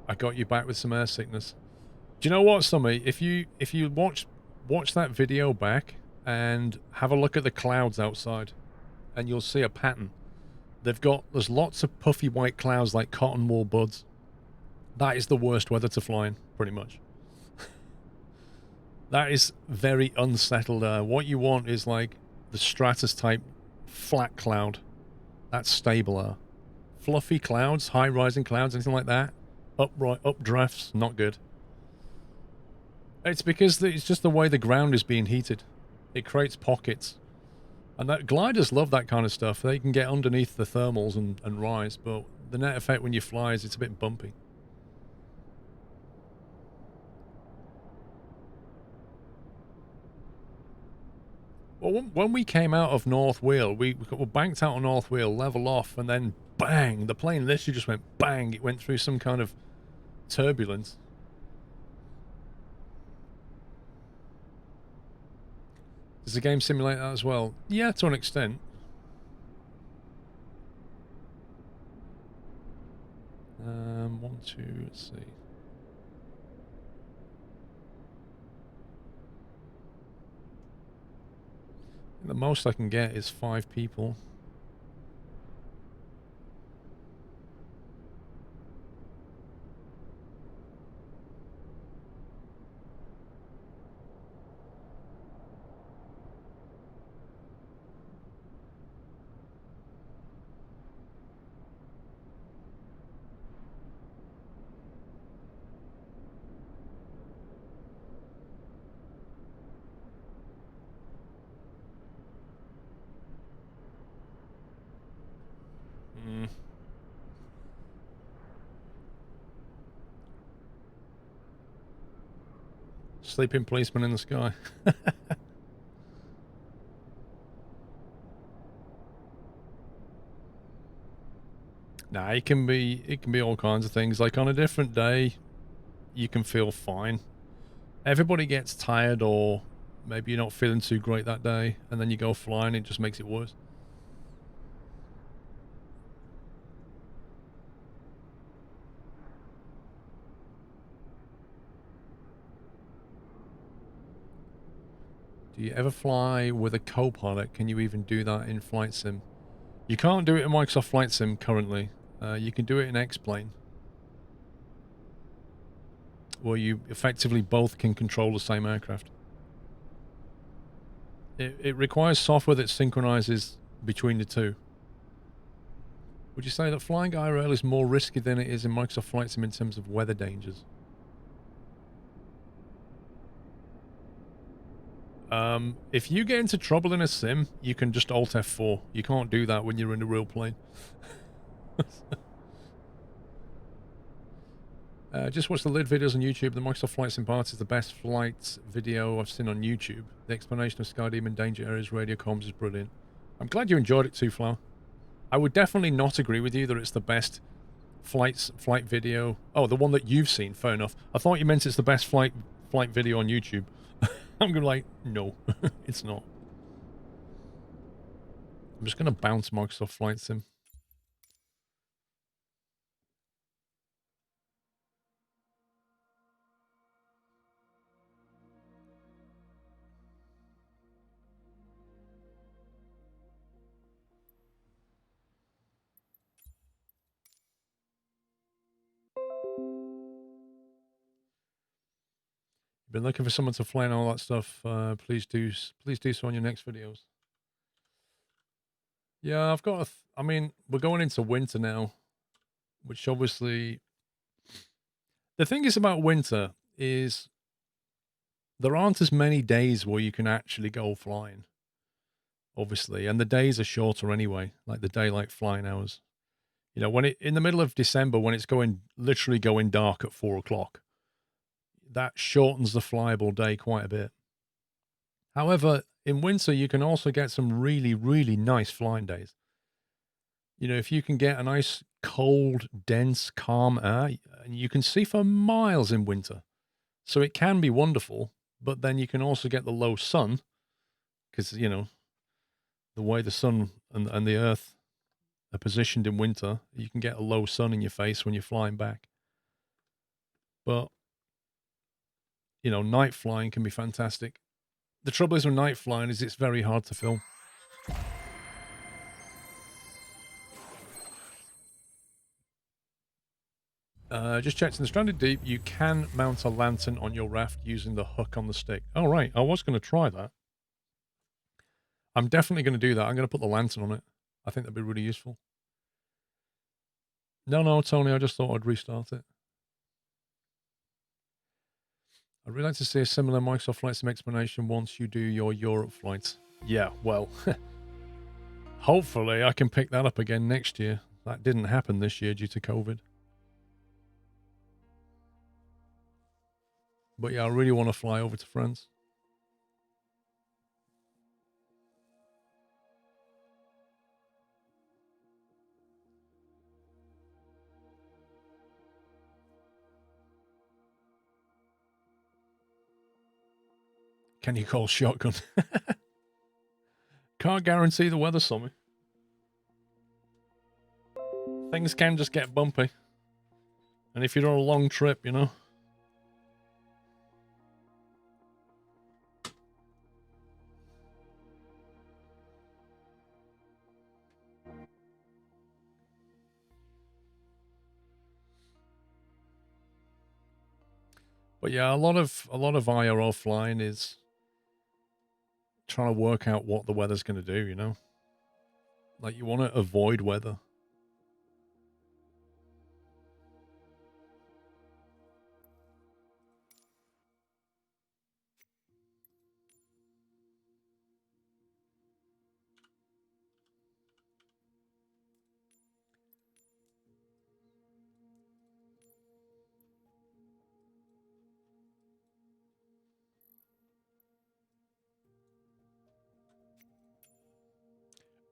I got you back with some air sickness. Do you know what, Summy? If you watch that video back and have a look at the clouds outside, and you'll see a pattern. There's lots of puffy white clouds like cotton wool buds. That is the worst weather to fly in, pretty much. That is very unsettled air. What you want is like the stratus type flat cloud. That's stable air. Fluffy clouds, high rising clouds, anything like that. Updrafts, not good. It's because it's just the way the ground is being heated. It creates pockets. And that gliders love that kind of stuff. They can get underneath the thermals and rise, but the net effect when you fly is it's a bit bumpy. Well, when we came out of North Wheel, we were banked out on North Wheel, level off, and then bang, the plane literally just went bang. It went through some kind of turbulence. Does the game simulate that as well? Yeah, to an extent. One, two, let's see. The most I can get is 5 people. Sleeping policeman in the sky. Nah, it can be all kinds of things. Like on a different day, you can feel fine. Everybody gets tired, or maybe you're not feeling too great that day, and then you go flying, it just makes it worse. Do you ever fly with a co-pilot? Can you even do that in Flight Sim? You can't do it in Microsoft Flight Sim currently. You can do it in X-Plane, where you effectively both can control the same aircraft. It requires software that synchronizes between the two. Would you say that flying IRL is more risky than it is in Microsoft Flight Sim in terms of weather dangers? If you get into trouble in a sim, you can just Alt F4. You can't do that when you're in a real plane. Just watch the lid videos on YouTube. The Microsoft Flight Sim part is the best flight video I've seen on YouTube. The explanation of Sky Demon danger areas, radio comms is brilliant. I'm glad you enjoyed it too, Flower. I would definitely not agree with you that it's the best flight video. Oh, the one that you've seen. Fair enough. I thought you meant it's the best flight video on YouTube. I'm gonna like, no, it's not. I'm just gonna bounce Microsoft Flight Sim. Been looking for someone to fly and all that stuff. Please do so on your next videos. Yeah, I've got I mean, we're going into winter now, which obviously the thing is about winter is there aren't as many days where you can actually go flying, obviously, and the days are shorter anyway, like the daylight flying hours. You know, when in the middle of December, when it's literally going dark at 4 o'clock, that shortens the flyable day quite a bit. However, in winter, you can also get some really, really nice flying days. You know, if you can get a nice cold, dense, calm air, and you can see for miles in winter. So it can be wonderful, but then you can also get the low sun because, you know, the way the sun and the earth are positioned in winter, you can get a low sun in your face when you're flying back. But, you know, night flying can be fantastic. The trouble is with night flying is it's very hard to film. Just checked in the Stranded Deep, you can mount a lantern on your raft using the hook on the stick. Oh, right. I was going to try that. I'm definitely going to do that. I'm going to put the lantern on it. I think that'd be really useful. No, Tony, I just thought I'd restart it. I'd really like to see a similar Microsoft Flight Sim explanation once you do your Europe flights. Yeah, well, hopefully I can pick that up again next year. That didn't happen this year due to COVID. But yeah, I really want to fly over to France. Can you call shotgun? Can't guarantee the weather, Sommy. Things can just get bumpy. And if you're on a long trip, you know. But yeah, a lot of IRL flying is trying to work out what the weather's going to do, you know? Like, you want to avoid weather.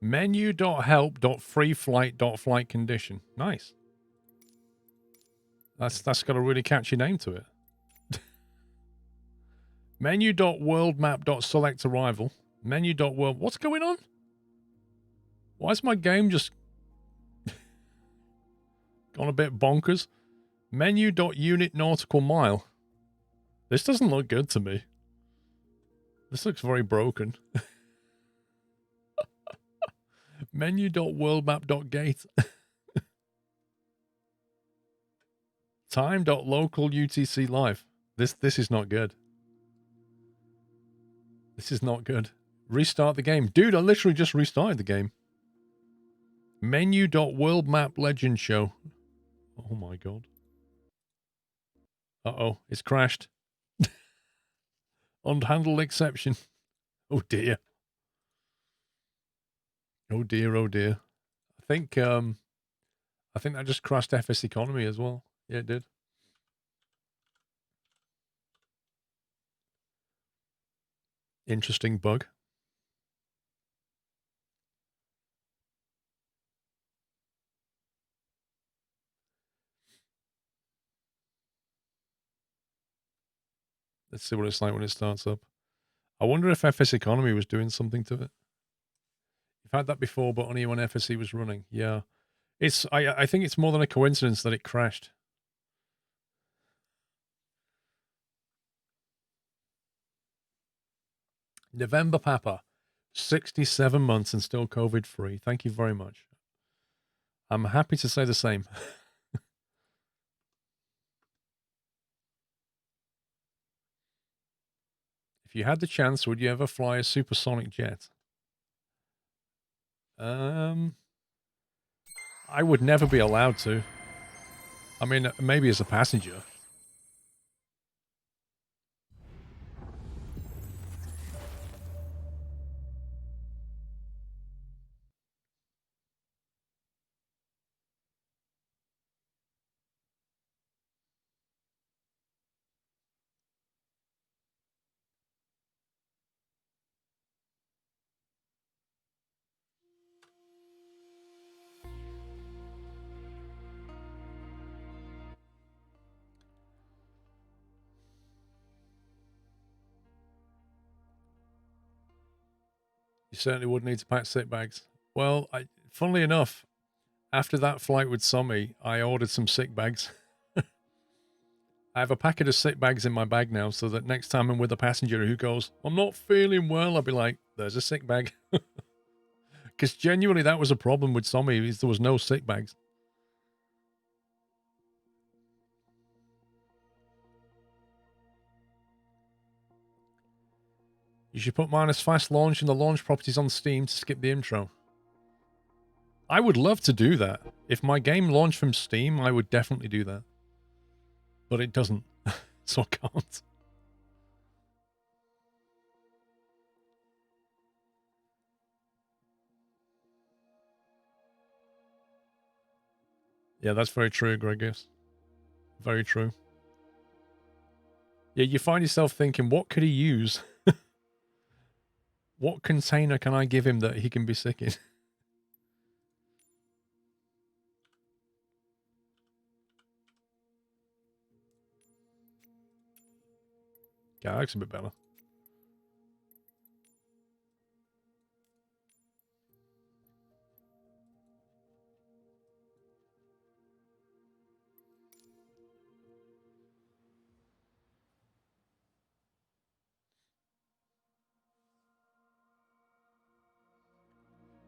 Menu.help.freeflight.flight condition. Nice. That's got a really catchy name to it. Menu.worldmap.select arrival. Menu.world. What's going on? Why is my game just gone a bit bonkers? Menu.unit nautical mile. This doesn't look good to me. This looks very broken. Menu.worldmap.gate. Time.local UTC live. This is not good. This is not good. Restart the game. Dude, I literally just restarted the game. Menu.worldmap legend show. Oh my god. Uh-oh, it's crashed. Unhandled exception. Oh dear. Oh dear, oh dear. I think that just crashed FS Economy as well. Yeah, it did. Interesting bug. Let's see what it's like when it starts up. I wonder if FS Economy was doing something to it. You've had that before, but only when FSE was running. Yeah. I think it's more than a coincidence that it crashed. November Papa. 67 months and still COVID free. Thank you very much. I'm happy to say the same. If you had the chance, would you ever fly a supersonic jet? I would never be allowed to. I mean, maybe as a passenger. You certainly would need to pack sick bags. Well, funnily enough, after that flight with Somi, I ordered some sick bags. I have a packet of sick bags in my bag now, so that next time I'm with a passenger who goes, I'm not feeling well, I'll be like, there's a sick bag. Because genuinely that was a problem with Somi, is there was no sick bags. You should put mine as fast launch in the launch properties on Steam to skip the intro. I would love to do that. If my game launched from Steam, I would definitely do that. But it doesn't, so I can't. Yeah, that's very true, Gregis. Very true. Yeah, you find yourself thinking, what could he use? What container can I give him that he can be sick in? Yeah, that looks a bit better.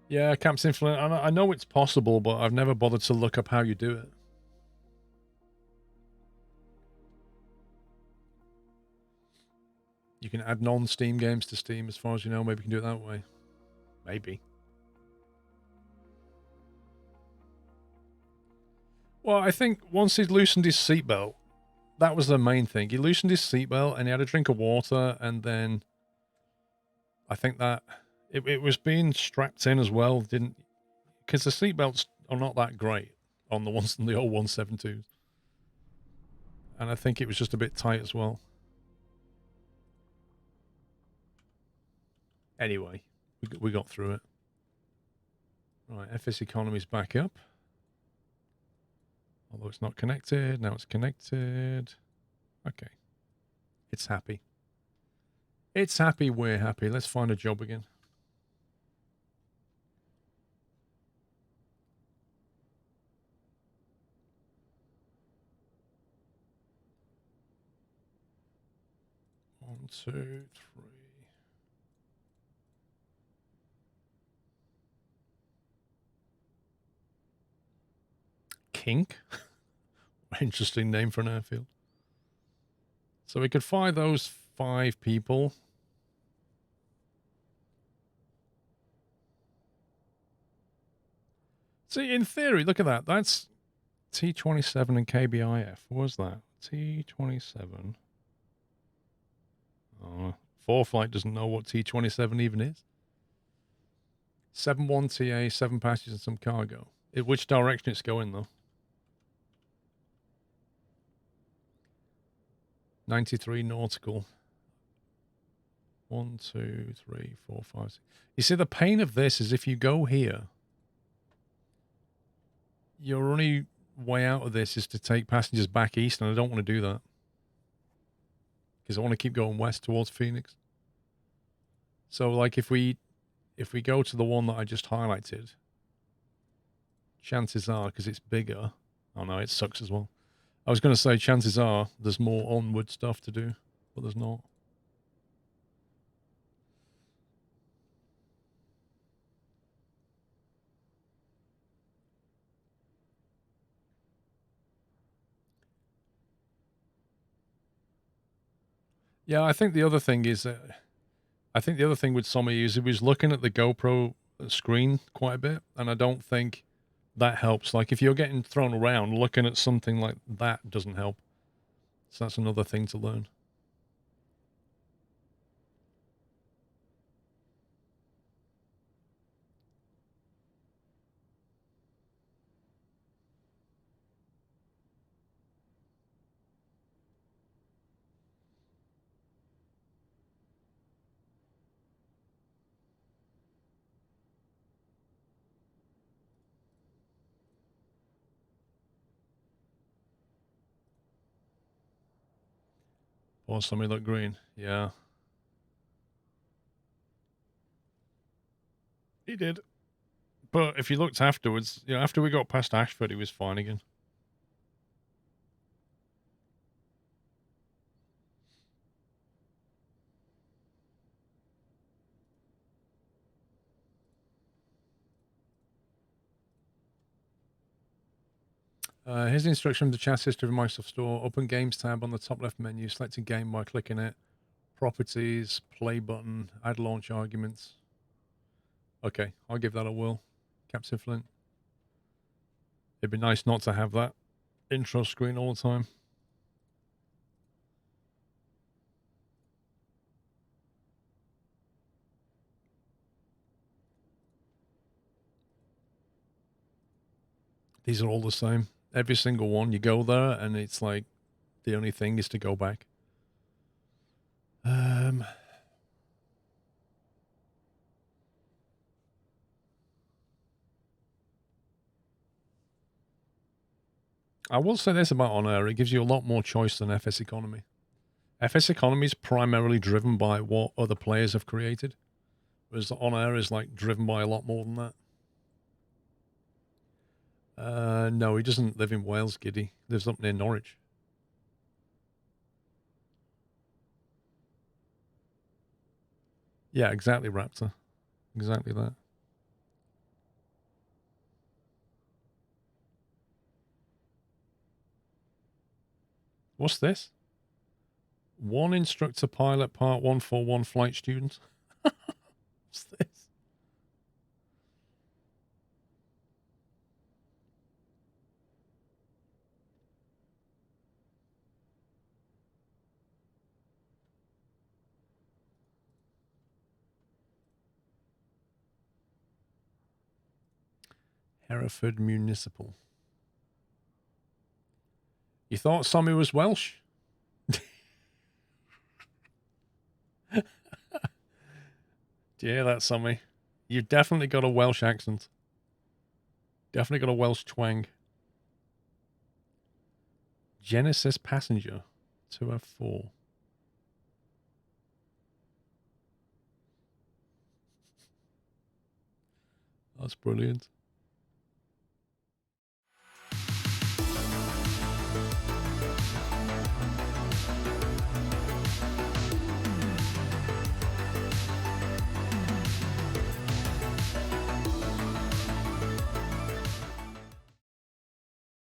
Yeah, Camp's Influence. I know it's possible, but I've never bothered to look up how you do it. You can add non-Steam games to Steam, as far as you know. Maybe you can do it that way. Maybe. Well, I think once he'd loosened his seatbelt, that was the main thing. He loosened his seatbelt and he had a drink of water, and then I think that it was being strapped in as well, didn't, because the seatbelts are not that great on the ones on the old 172s. And I think it was just a bit tight as well. Anyway, we got through it. Right, FS economy's back up. Although it's not connected. Now it's connected. Okay. It's happy. It's happy, we're happy. Let's find a job again. One, two, three. Kink? Interesting name for an airfield. So we could fire those 5 people. See, in theory, look at that. That's T27 and KBIF. What was that? T27. Oh, 4Flight doesn't know what T27 even is. 71 TA, 7 passengers and some cargo. Which direction it's going, though? 93 nautical. 1, 2, 3, 4, 5, 6. You see, the pain of this is if you go here, your only way out of this is to take passengers back east, and I don't want to do that. Because I want to keep going west towards Phoenix. So, like, if we go to the one that I just highlighted, chances are, because it's bigger... Oh, no, it sucks as well. I was going to say, chances are, there's more onward stuff to do, but there's not. Yeah, I think the other thing is... I think the other thing with Somi is he was looking at the GoPro screen quite a bit, and I don't think that helps. Like, if you're getting thrown around, looking at something like that doesn't help. So that's another thing to learn. Or somebody look green. Yeah. He did. But if you looked afterwards, you know, after we got past Ashford, he was fine again. Here's the instruction of the chat history of Microsoft Store. Open Games tab on the top left menu. Select a game by clicking it. Properties, play button, add launch arguments. Okay, I'll give that a whirl. Captain Flint. It'd be nice not to have that intro screen all the time. These are all the same. Every single one. You go there and it's like the only thing is to go back. I will say this about On Air. It gives you a lot more choice than FS Economy. FS Economy is primarily driven by what other players have created. Whereas On Air is like driven by a lot more than that. No, he doesn't live in Wales, Giddy. He lives up near Norwich. Yeah, exactly, Raptor. Exactly that. What's this? One instructor pilot, part 141 flight student. What's this? Hereford Municipal. You thought Sammy was Welsh? Do you hear that, Sammy? You've definitely got a Welsh accent. Definitely got a Welsh twang. Genesis Passenger 2F4. That's brilliant.